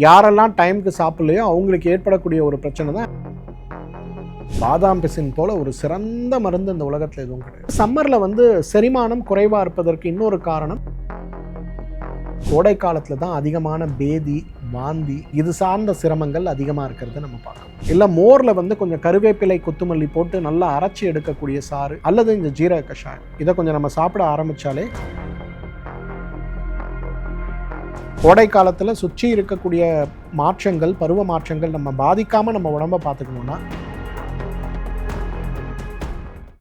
யாரெல்லாம் டைமுக்கு சாப்பிடலையோ அவங்களுக்கு ஏற்படக்கூடிய ஒரு பிரச்சனை தான் பாதாம் பிசின் போல ஒரு சிறந்த மருந்து இந்த உலகத்தில் எதுவும் கிடையாது. சம்மரில் செரிமானம் குறைவாக இருப்பதற்கு இன்னொரு காரணம் கோடை காலத்தில் தான் அதிகமான பேதி வாந்தி இது சார்ந்த சிரமங்கள் அதிகமாக இருக்கிறத நம்ம பார்க்கணும். இல்லை மோரில் கொஞ்சம் கருவேப்பிலை கொத்துமல்லி போட்டு நல்லா அரைச்சி எடுக்கக்கூடிய சாறு அல்லது இந்த ஜீரக கஷாயம் இதை கொஞ்சம் நம்ம சாப்பிட ஆரம்பித்தாலே கோடை காலத்தில் சுற்றி இருக்கக்கூடிய மாற்றங்கள் பருவ மாற்றங்கள் நம்ம பாதிக்காமல் நம்ம உடம்பை பார்த்துக்கணும்னா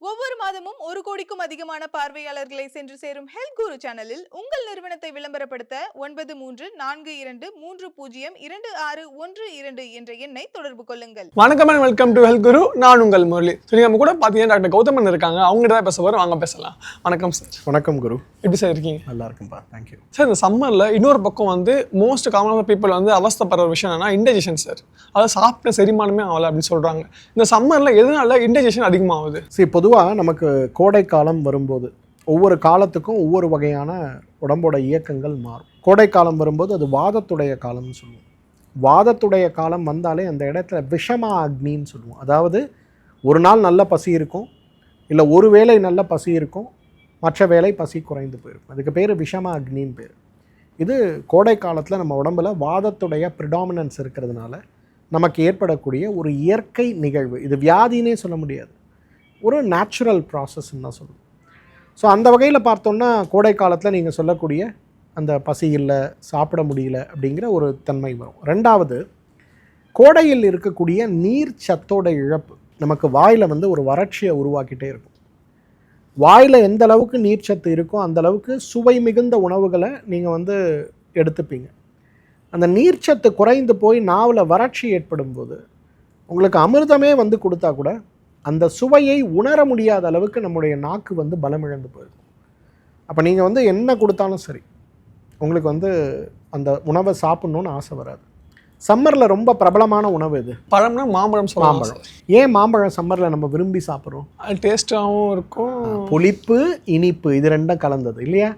ஒவ்வொரு மாதமும் 1 கோடிக்கும் அதிகமான பார்வையாளர்களை சென்று சேரும் ஹெல்த் குரு சேனலில் உங்கள் நிறுவனத்தை விளம்பரப்படுத்த 9342026112 என்ற எண்ணை தொடர்பு கொள்ளுங்கள். வணக்கம் அண்ட் வெல்கம் டு ஹெல்த் குரு. நான் உங்கள் முரளி. சரி, நம்ம கூட பார்த்தீங்கன்னா டாக்டர் கௌதமன் இருக்காங்க. அவங்ககிட்ட தான் பேச போகிறோம். வாங்க பேசலாம். வணக்கம் சார். வணக்கம் குரு. எப்படி சார் இருக்கீங்க? நல்லா இருக்கும்பா, தேங்க்யூ சார். இந்த சம்மரில் இன்னொரு பக்கம் மோஸ்ட் காமனான பீப்புள் அவஸ்தைப்படுற ஒரு விஷயம் என்னன்னா இன்டைஜஷன் சார். அதாவது சாப்பிட்ட செரிமானமே ஆகலை அப்படின்னு சொல்கிறாங்க. இந்த சம்மரில் எதனால இன்டைஜஷன் அதிகமாகுது? சரி, பொதுவாக நமக்கு கோடை காலம் வரும்போது ஒவ்வொரு காலத்துக்கும் ஒவ்வொரு வகையான உடம்போட இயக்கங்கள் மாறும். கோடை காலம் வரும்போது அது வாதத்துடைய காலம்னு சொல்லுவோம். வாதத்துடைய காலம் வந்தாலே அந்த இடத்துல விஷமா அக்னின்னு சொல்லுவோம். அதாவது ஒரு நாள் நல்ல பசி இருக்கும், இல்லை ஒரு வேளை நல்ல பசி இருக்கும், மற்ற வேளை பசி குறைந்து போயிருக்கும். அதுக்கு பேர் விஷமா அக்னின்னு பேர். இது கோடை காலத்தில் நம்ம உடம்பில் வாதத்துடைய ப்ரிடாமினன்ஸ் இருக்கிறதுனால நமக்கு ஏற்படக்கூடிய ஒரு இயற்கை நிகழ்வு. இது வியாதினே சொல்ல முடியாது, ஒரு நேச்சுரல் ப்ராசஸ்ன்னு தான் சொல்லுவோம். ஸோ அந்த வகையில் பார்த்தோன்னா கோடை காலத்தில் நீங்கள் சொல்லக்கூடிய அந்த பசி இல்லை, சாப்பிட முடியல அப்படிங்கிற ஒரு தன்மை வரும். ரெண்டாவது, கோடையில் இருக்கக்கூடிய நீர் சத்தோட இழப்பு நமக்கு வாயில் ஒரு வறட்சியை உருவாக்கிட்டே இருக்கும். வாயில் எந்த அளவுக்கு நீர் சத்து இருக்கோ அந்த அளவுக்கு சுவை மிகுந்த உணவுகளை நீங்கள் எடுத்துப்பீங்க. அந்த நீர்ச்சத்து குறைந்து போய் நாவில் வறட்சி ஏற்படும் போது உங்களுக்கு அமிர்தமே கொடுத்தா கூட அந்த சுவையை உணர முடியாத அளவுக்கு நம்முடைய நாக்கு பலமிழந்து போயிருக்கும். அப்போ நீங்கள் என்ன கொடுத்தாலும் சரி உங்களுக்கு அந்த உணவை சாப்பிட்ணுன்னு ஆசை வராது. சம்மரில் ரொம்ப பிரபலமான உணவு இது பழம்னா மாம்பழம். மாம்பழம். ஏன் மாம்பழம் சம்மரில் நம்ம விரும்பி சாப்பிட்றோம்? டேஸ்ட்டாகவும் இருக்கும், புளிப்பு இனிப்பு இது ரெண்டும் கலந்தது இல்லையா?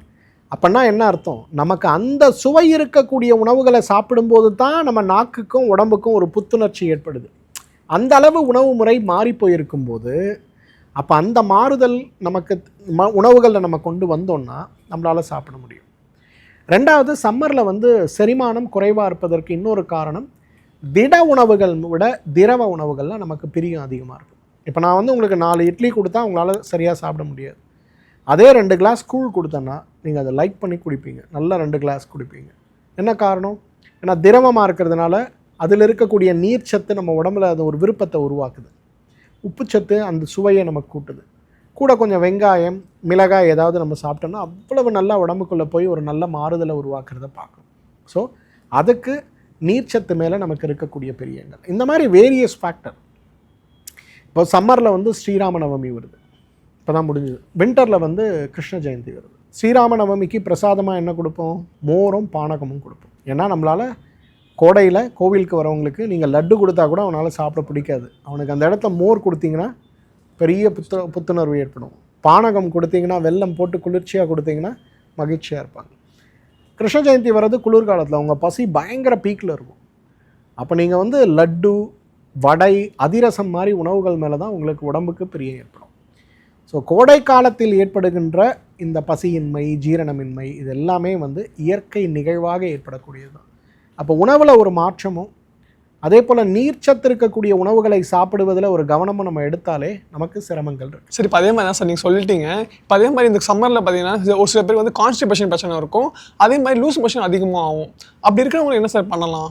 அப்படின்னா என்ன அர்த்தம்? நமக்கு அந்த சுவை இருக்கக்கூடிய உணவுகளை சாப்பிடும்போது தான் நம்ம நாக்குக்கும் உடம்புக்கும் ஒரு புத்துணர்ச்சி ஏற்படுது. அந்த அளவு உணவு முறை மாறி போயிருக்கும்போது அப்போ அந்த மாறுதல் நமக்கு உணவுகளில் நம்ம கொண்டு வந்தோம்னா நம்மளால் சாப்பிட முடியும். ரெண்டாவது, சம்மரில் செரிமானம் குறைவாக இருப்பதற்கு இன்னொரு காரணம் திட உணவுகள் விட திரவ உணவுகள்லாம் நமக்கு பிரியம் அதிகமாக இருக்கும். இப்போ நான் உங்களுக்கு 4 இட்லி கொடுத்தா உங்களால் சரியாக சாப்பிட முடியாது. அதே 2 கிளாஸ் கூழ் கொடுத்தேன்னா நீங்கள் அதை லைக் பண்ணி குடிப்பீங்க, நல்லா 2 கிளாஸ் குடிப்பீங்க. என்ன காரணம்? ஏன்னா திரவமாக இருக்கிறதுனால அதில் இருக்கக்கூடிய நீர் சத்து நம்ம உடம்புல அது ஒரு விருப்பத்தை உருவாக்குது. உப்புச்சத்து அந்த சுவையை நமக்கு கூட்டுது. கூட கொஞ்சம் வெங்காயம் மிளகாய் ஏதாவது நம்ம சாப்பிட்டோம்னா அவ்வளவு நல்லா உடம்புக்குள்ளே போய் ஒரு நல்ல மாறுதலை உருவாக்குறத பார்க்கணும். ஸோ அதுக்கு நீர்ச்சத்து மேலே நமக்கு இருக்கக்கூடிய பிரியங்கள், இந்த மாதிரி வேரியஸ் ஃபேக்டர். இப்போ சம்மரில் ஸ்ரீராம நவமி வருது, இப்போ தான் முடிஞ்சுது. வின்டரில் கிருஷ்ண ஜெயந்தி வருது. ஸ்ரீராம நவமிக்கு பிரசாதமாக என்ன கொடுப்போம்? மோரும் பானகமும் கொடுப்போம். ஏன்னா நம்மளால் கோடையில் கோவிலுக்கு வரவங்களுக்கு நீங்கள் லட்டு கொடுத்தா கூட அவனால் சாப்பிட பிடிக்காது. அவனுக்கு அந்த இடத்துல மோர் கொடுத்தீங்கன்னா பெரிய புத்துணர்வு ஏற்படும். பானகம் கொடுத்தீங்கன்னா, வெல்லம் போட்டு குளிர்ச்சியாக கொடுத்தீங்கன்னா மகிழ்ச்சியாக இருப்பாங்க. கிருஷ்ண ஜெயந்தி வர்றது குளிர்காலத்தில் அவங்க பசி பயங்கர பீக்கில் இருக்கும். அப்போ நீங்கள் லட்டு வடை அதிரசம் மாதிரி உணவுகள் மேலே தான் உங்களுக்கு உடம்புக்கு பிரியம் ஏற்படும். ஸோ கோடை காலத்தில் ஏற்படுகின்ற இந்த பசியின்மை ஜீரணமின்மை இது எல்லாமே இயற்கை நிகழ்வாக ஏற்படக்கூடியது தான். அப்போ உணவில் ஒரு மாற்றமும் அதே போல் நீர்ச்சத்து இருக்கக்கூடிய உணவுகளை சாப்பிடுவதில் ஒரு கவனமும் நம்ம எடுத்தாலே நமக்கு சிரமங்கள் இருக்குது. சரி, இப்போ அதே மாதிரி தான் சார் நீங்கள் சொல்லிட்டீங்க. இப்போ அதே மாதிரி இந்த சம்மரில் பார்த்தீங்கன்னா ஒரு சில பேர் கான்ஸ்டிபேஷன் பிரச்சனை இருக்கும், அதே மாதிரி லூஸ் மோஷன் அதிகமாக ஆகும். அப்படி இருக்கிறவங்க என்ன சார் பண்ணலாம்?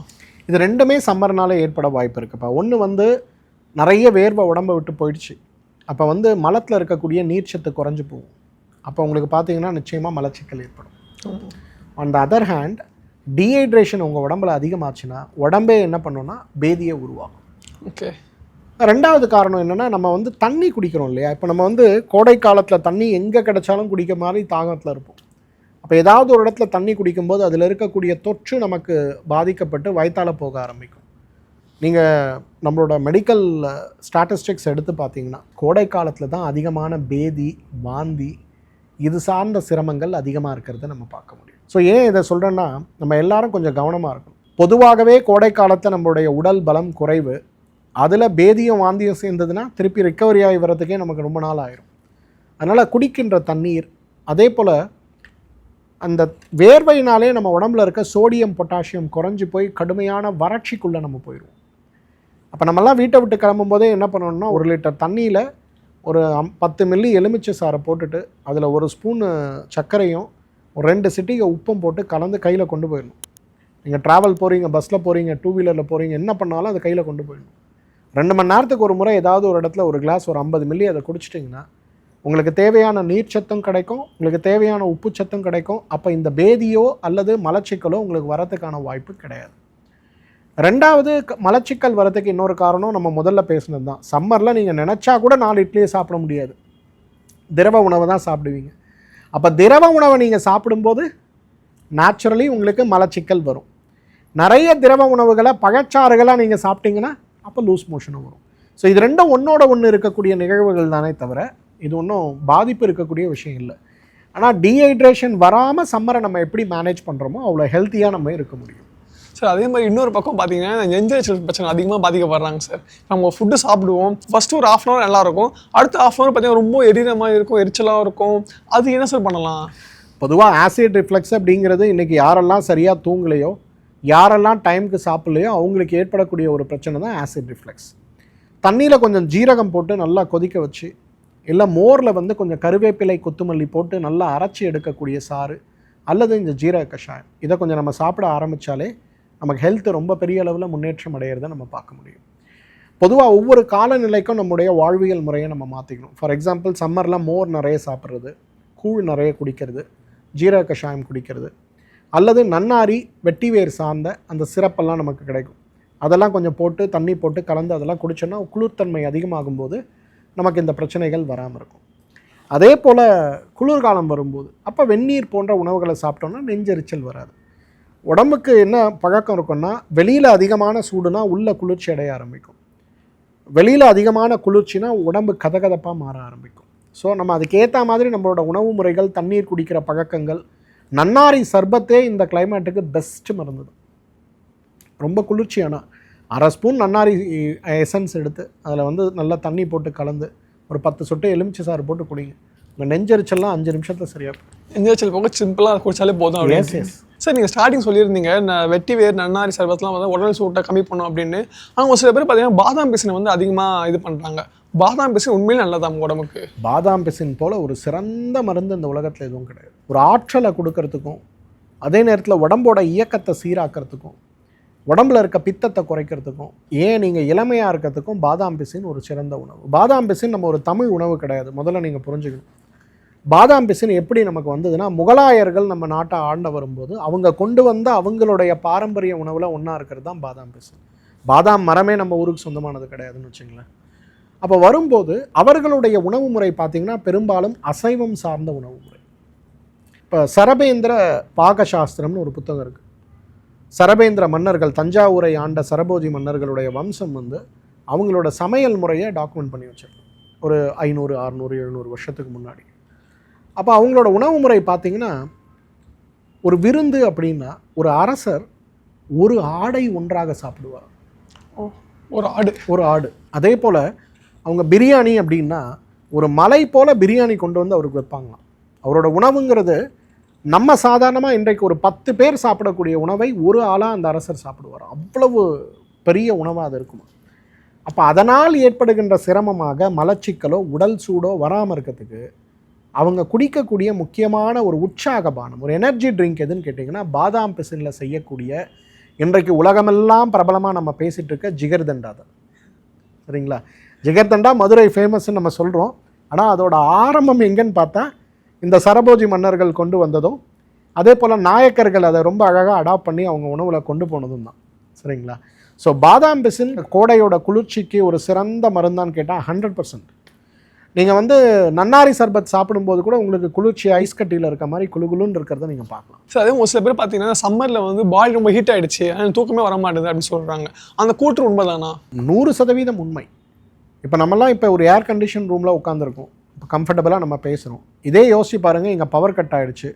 இது ரெண்டுமே சம்மர்னால ஏற்பட வாய்ப்பு இருக்குப்பா. ஒன்று நிறைய வேர்வை உடம்பை விட்டு போயிடுச்சு, அப்போ மலத்தில் இருக்கக்கூடிய நீர்ச்சத்து குறைஞ்சி போகும். அப்போ உங்களுக்கு பார்த்தீங்கன்னா நிச்சயமாக மலச்சிக்கல் ஏற்படும். On the other hand, dehydration உங்கள் உடம்புல அதிகமாச்சுன்னா உடம்பே என்ன பண்ணோன்னா பேதியை உருவாகும். ஓகே. ரெண்டாவது காரணம் என்னென்னா, நம்ம தண்ணி குடிக்கிறோம் இல்லையா? இப்போ நம்ம கோடை காலத்தில் தண்ணி எங்கே கிடைச்சாலும் குடிக்க மாதிரி தாகத்தில் இருப்போம். அப்போ ஏதாவது ஒரு இடத்துல தண்ணி குடிக்கும்போது அதில் இருக்கக்கூடிய தொற்று நமக்கு பாதிக்கப்பட்டு வயிற்றால் போக ஆரம்பிக்கும். நீங்கள் நம்மளோட மெடிக்கல் ஸ்டாட்டிஸ்டிக்ஸ் எடுத்து பார்த்தீங்கன்னா கோடை காலத்தில் தான் அதிகமான பேதி வாந்தி இது சார்ந்த சிரமங்கள் அதிகமாக இருக்கிறத நம்ம பார்க்க முடியும். ஸோ ஏன் இதை சொல்கிறேன்னா, நம்ம எல்லாரும் கொஞ்சம் கவனமாக இருக்கணும். பொதுவாகவே கோடை காலத்தில் நம்மளுடைய உடல் பலம் குறைவு, அதில் பேதியும் வாந்தியும் சேர்ந்ததுன்னா திருப்பி ரிக்கவரி ஆகி வர்றதுக்கே நமக்கு ரொம்ப நாள் ஆயிரும். அதனால் குடிக்கின்ற தண்ணீர், அதே போல் அந்த வேர்வையினாலே நம்ம உடம்புல இருக்க சோடியம் பொட்டாசியம் குறைஞ்சி போய் கடுமையான வறட்சிக்குள்ளே நம்ம போயிடுவோம். அப்போ நம்மலாம் வீட்டை விட்டு கிளம்பும் போதே என்ன பண்ணணும்னா 1 லிட்டர் தண்ணியில் ஒரு 10 மில்லி எலுமிச்சை சாறை போட்டுட்டு அதில் 1 ஸ்பூனு சர்க்கரையும் 2 சிட்டிகை உப்பும் போட்டு கலந்து கையில் கொண்டு போயிடணும். நீங்கள் ட்ராவல் போகிறீங்க, பஸ்ஸில் போகிறீங்க, 2 வீலரில் போகிறீங்க, என்ன பண்ணாலும் அதை கையில் கொண்டு போயிடணும். 2 மணி நேரத்துக்கு ஒரு முறை ஏதாவது ஒரு இடத்துல ஒரு கிளாஸ் ஒரு 50 மில்லி அதை குடிச்சிட்டிங்கன்னா உங்களுக்கு தேவையான நீர்ச்சத்தும் கிடைக்கும், உங்களுக்கு தேவையான உப்புச்சத்தும் கிடைக்கும். அப்போ இந்த பேதியோ அல்லது மலச்சிக்கலோ உங்களுக்கு வரதுக்கான வாய்ப்பு கிடையாது. 2வது மலச்சிக்கல் வரதுக்கு இன்னொரு காரணம் நம்ம முதல்ல பேசுனது தான். சம்மரில் நீங்கள் நினச்சா கூட 4 இட்லியை சாப்பிட முடியாது, திரவ உணவை தான் சாப்பிடுவீங்க. அப்போ திரவ உணவை நீங்கள் சாப்பிடும்போது நேச்சுரலி உங்களுக்கு மலச்சிக்கல் வரும். நிறைய திரவ உணவுகளை பழச்சாறுகளாக நீங்கள் சாப்பிட்டீங்கன்னா அப்போ லூஸ் மோஷனும் வரும். ஸோ இது ரெண்டும் ஒன்றோட ஒன்று இருக்கக்கூடிய நிகழ்வுகள் தானே தவிர இது ஒன்றும் பாதிப்பு இருக்கக்கூடிய விஷயம் இல்லை. ஆனால் டீஹைட்ரேஷன் வராமல் சம்மரை நம்ம எப்படி மேனேஜ் பண்ணுறோமோ அவ்வளோ ஹெல்த்தியாக நம்ம இருக்க முடியும். சார் அதே மாதிரி இன்னொரு பக்கம் பார்த்தீங்கன்னா நெஞ்செரிச்சல் பிரச்சனை அதிகமாக பாதிக்கப்படுறாங்க சார். நம்ம ஃபுட்டு சாப்பிடுவோம், ஃபஸ்ட்டு ஒரு 1/2 அன் ஹவர் நல்லாயிருக்கும், அடுத்த 1/2 அன் ஹவர் பார்த்தீங்கன்னா ரொம்ப எரிகிற மாதிரி இருக்கும், எரிச்சலாக இருக்கும். அது என்ன சார் பண்ணலாம்? பொதுவாக ஆசிட் ரிஃப்ளெக்ஸ் அப்படிங்கிறது இன்றைக்கி யாரெல்லாம் சரியாக தூங்கலையோ, யாரெல்லாம் டைமுக்கு சாப்பிட்லையோ அவங்களுக்கு ஏற்படக்கூடிய ஒரு பிரச்சனை தான் ஆசிட் ரிஃப்ளெக்ஸ். தண்ணியில் கொஞ்சம் ஜீரகம் போட்டு நல்லா கொதிக்க வச்சு, இல்லை மோரில் வந்து கொஞ்சம் கருவேப்பிலை கொத்துமல்லி போட்டு நல்லா அரைச்சி எடுக்கக்கூடிய சாறு அல்லது இந்த ஜீரக கஷாயம், இதை கொஞ்சம் நம்ம சாப்பிட ஆரம்பித்தாலே நமக்கு ஹெல்த் ரொம்ப பெரிய அளவில் முன்னேற்றம் அடையிறத நம்ம பார்க்க முடியும். பொதுவாக ஒவ்வொரு காலநிலைக்கும் நம்முடைய வாழ்வியல் முறையை நம்ம மாற்றிக்கணும். ஃபார் எக்ஸாம்பிள் சம்மரில் மோர் நிறைய சாப்பிட்றது, கூழ் நிறைய குடிக்கிறது, ஜீரக கஷாயம் குடிக்கிறது, அல்லது நன்னாரி வெட்டிவேர் சார்ந்த அந்த சிறப்பெல்லாம் நமக்கு கிடைக்கும். அதெல்லாம் கொஞ்சம் போட்டு தண்ணி போட்டு கலந்து அதெல்லாம் குடிச்சோன்னா குளிர்த்தன்மை அதிகமாகும்போது நமக்கு இந்த பிரச்சனைகள் வராமல் இருக்கும். அதே போல் குளிர்காலம் வரும்போது அப்போ வெந்நீர் போன்ற உணவுகளை சாப்பிட்டோன்னா நெஞ்செரிச்சல் வராது. உடம்புக்கு என்ன பழக்கம் இருக்குன்னா, வெளியில் அதிகமான சூடுனா உள்ள குளிர்ச்சி அடைய ஆரம்பிக்கும், வெளியில் அதிகமான குளிர்ச்சினா உடம்பு கதகதப்பாக மாற ஆரம்பிக்கும். ஸோ நம்ம அதுக்கேற்ற மாதிரி நம்மளோட உணவு முறைகள், தண்ணீர் குடிக்கிற பழக்கங்கள், நன்னாரி சர்பத்தே இந்த கிளைமேட்டுக்கு பெஸ்ட்டு மருந்து. ரொம்ப குளிர்ச்சியான 1/2 ஸ்பூன் நன்னாரி எசன்ஸ் எடுத்து அதில் வந்து நல்லா தண்ணி போட்டு கலந்து ஒரு 10 சொட்டு எலுமிச்சை சாறு போட்டு குடிங்க. உங்கள் நெஞ்சரிச்சல்லாம் 5 நிமிஷத்தில் சரியாக போகும். நெஞ்சரிச்சல் போக சிம்பிளாக குடிச்சாலே போதும் அப்படின்னு. சார் நீங்கள் ஸ்டார்டிங் சொல்லியிருந்தீங்க வெட்டி வேர் நன்னாரி சர்பத்லாம் வந்து உடல் சூட்டை கம்மி பண்ணும் அப்படின்னு. ஆனால் ஒரு சில பேர் பார்த்தீங்கன்னா பாதாம் பிசினை வந்து அதிகமாக இது பண்ணுறாங்க. பாதாம் பிசின் உண்மையிலே நல்லதா நம்ம உடம்புக்கு? பாதாம் பிசின் போல் ஒரு சிறந்த மருந்து இந்த உலகத்தில் எதுவும் கிடையாது. ஒரு ஆற்றலை கொடுக்கறதுக்கும், அதே நேரத்தில் உடம்போட இயக்கத்தை சீராக்கிறதுக்கும், உடம்புல இருக்க பித்தத்தை குறைக்கிறதுக்கும், ஏன் நீங்கள் இளமையாக இருக்கிறதுக்கும் பாதாம் பிசின் ஒரு சிறந்த உணவு. பாதாம் பிசின் நம்ம ஒரு தமிழ் உணவு கிடையாது, முதல்ல நீங்கள் புரிஞ்சுக்கணும். பாதாம் பிசின் எப்படி நமக்கு வந்ததுன்னா, முகலாயர்கள் நம்ம நாட்டை ஆண்ட வரும்போது அவங்க கொண்டு வந்த அவங்களுடைய பாரம்பரிய உணவில் ஒன்றா இருக்கிறது தான் பாதாம் பிசின். பாதாம் மரமே நம்ம ஊருக்கு சொந்தமானது கிடையாதுன்னு வச்சுங்களேன். அப்போ வரும்போது அவர்களுடைய உணவு முறை பார்த்திங்கன்னா பெரும்பாலும் அசைவம் சார்ந்த உணவு முறை. இப்போ சரபேந்திர பாகசாஸ்திரம்னு ஒரு புத்தகம் இருக்குது. சரபேந்திர மன்னர்கள், தஞ்சாவூரை ஆண்ட சரபோஜி மன்னர்களுடைய வம்சம் வந்து அவங்களோட சமையல் முறையை டாக்குமெண்ட் பண்ணி வச்சிருக்கோம் ஒரு 500, 600, 700 வருஷத்துக்கு முன்னாடி. அப்போ அவங்களோட உணவு முறை பார்த்திங்கன்னா, ஒரு விருந்து அப்படின்னா ஒரு அரசர் ஒரு ஆடை ஒன்றாக சாப்பிடுவார். ஒரு ஆடு. அதே போல் அவங்க பிரியாணி அப்படின்னா ஒரு மலை போல் பிரியாணி கொண்டு வந்து அவருக்கு வைப்பாங்களாம். அவரோட உணவுங்கிறது நம்ம சாதாரணமாக இன்றைக்கு ஒரு 10 பேர் சாப்பிடக்கூடிய உணவை ஒரு ஆளாக அந்த அரசர் சாப்பிடுவார். அவ்வளவு பெரிய உணவாக அது இருக்குமா. அப்போ அதனால் ஏற்படுகின்ற சிரமமாக மலச்சிக்கலோ உடல் சூடோ வராமல் இருக்கிறதுக்கு அவங்க குடிக்கக்கூடிய முக்கியமான ஒரு உற்சாக பானம், ஒரு எனர்ஜி ட்ரிங்க் எதுன்னு கேட்டிங்கன்னா, பாதாம் பிசினில் செய்யக்கூடிய இன்றைக்கு உலகமெல்லாம் பிரபலமாக நம்ம பேசிகிட்டு இருக்க ஜிகர்தண்டா தான். சரிங்களா? ஜிகர்தண்டா மதுரை ஃபேமஸ்ன்னு நம்ம சொல்கிறோம். ஆனால் அதோட ஆரம்பம் எங்கன்னு பார்த்தா இந்த சரபோஜி மன்னர்கள் கொண்டு வந்ததும், அதே போல் நாயக்கர்கள் அதை ரொம்ப அழகாக அடாப்ட் பண்ணி அவங்க உணவில் கொண்டு போனதும் தான். சரிங்களா? ஸோ பாதாம் பிசின் கோடையோட குளிர்ச்சிக்கு ஒரு சிறந்த மருந்தான்னு கேட்டால் 100%. நீங்கள் வந்து நன்னாரி சர்பத் சாப்பிடும்போது கூட உங்களுக்கு குளிர்ச்சி ஐஸ் கட்டியில் இருக்க மாதிரி குளுகுலுன்னு இருக்கிறத நீங்கள் பார்க்கலாம். சார் அதே ஒரு சில பேர் பார்த்தீங்கன்னா சம்மரில் வந்து பாடி ரொம்ப ஹீட் ஆகிடுச்சு, அதனால் தூக்கமே வர மாட்டேது அப்படின்னு சொல்கிறாங்க. அந்த கூற்று உண்மை தானா? 100% உண்மை. இப்போ நம்மலாம் இப்போ ஒரு ஏர் கண்டிஷன் ரூமில் உட்காந்துருக்கோம், இப்போ கம்ஃபர்டபுளாக நம்ம பேசுகிறோம். இதே யோசிச்சு பாருங்கள், இங்கே பவர் கட் ஆகிடுச்சு,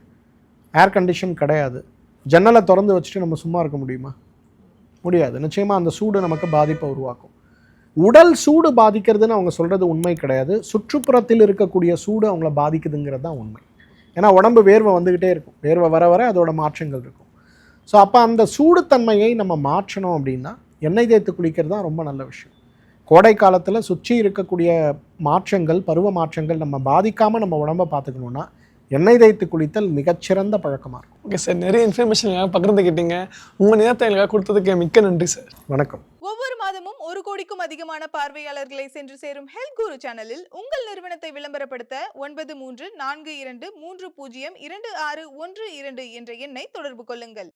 ஏர் கண்டிஷன் கிடையாது, ஜன்னலை திறந்து வச்சுட்டு நம்ம சும்மா இருக்க முடியுமா? முடியாது. நிச்சயமாக அந்த சூடு நமக்கு பாதிப்பை உருவாக்கும். உடல் சூடு பாதிக்கிறதுன்னு அவங்க சொல்கிறது உண்மை கிடையாது. சுற்றுப்புறத்தில் இருக்கக்கூடிய சூடு அவங்கள பாதிக்குதுங்கிறது தான் உண்மை. ஏன்னா உடம்பு வேர்வை வந்துக்கிட்டே இருக்கும். வேர்வை வர வர அதோட மாற்றங்கள் இருக்கும். ஸோ அப்போ அந்த சூடுத்தன்மையை நம்ம மாற்றணும் அப்படின்னா எண்ணெய் தேய்த்து குளிக்கிறது தான் ரொம்ப நல்ல விஷயம். கோடை காலத்தில் சுற்றி இருக்கக்கூடிய மாற்றங்கள், பருவ மாற்றங்கள் நம்ம பாதிக்காமல் நம்ம உடம்பை பார்த்துக்கணுன்னா எண்ணெய் தேய்த்து குளித்தல் மிகச்சிறந்த பழக்கமாக இருக்கும். ஓகே சார், நிறைய இன்ஃபர்மேஷன் பகிர்ந்துக்கிட்டீங்க. உங்கள் நேரத்தை எங்களுக்கு கொடுத்ததுக்கு மிக்க நன்றி சார். வணக்கம். ஒவ்வொரு மாதமும் 1 கோடிக்கும் அதிகமான பார்வையாளர்களை சென்று சேரும் ஹெல்த் குரு சேனலில் உங்கள் நிறுவனத்தை விளம்பரப்படுத்த 9342302612 என்ற எண்ணை தொடர்பு கொள்ளுங்கள்.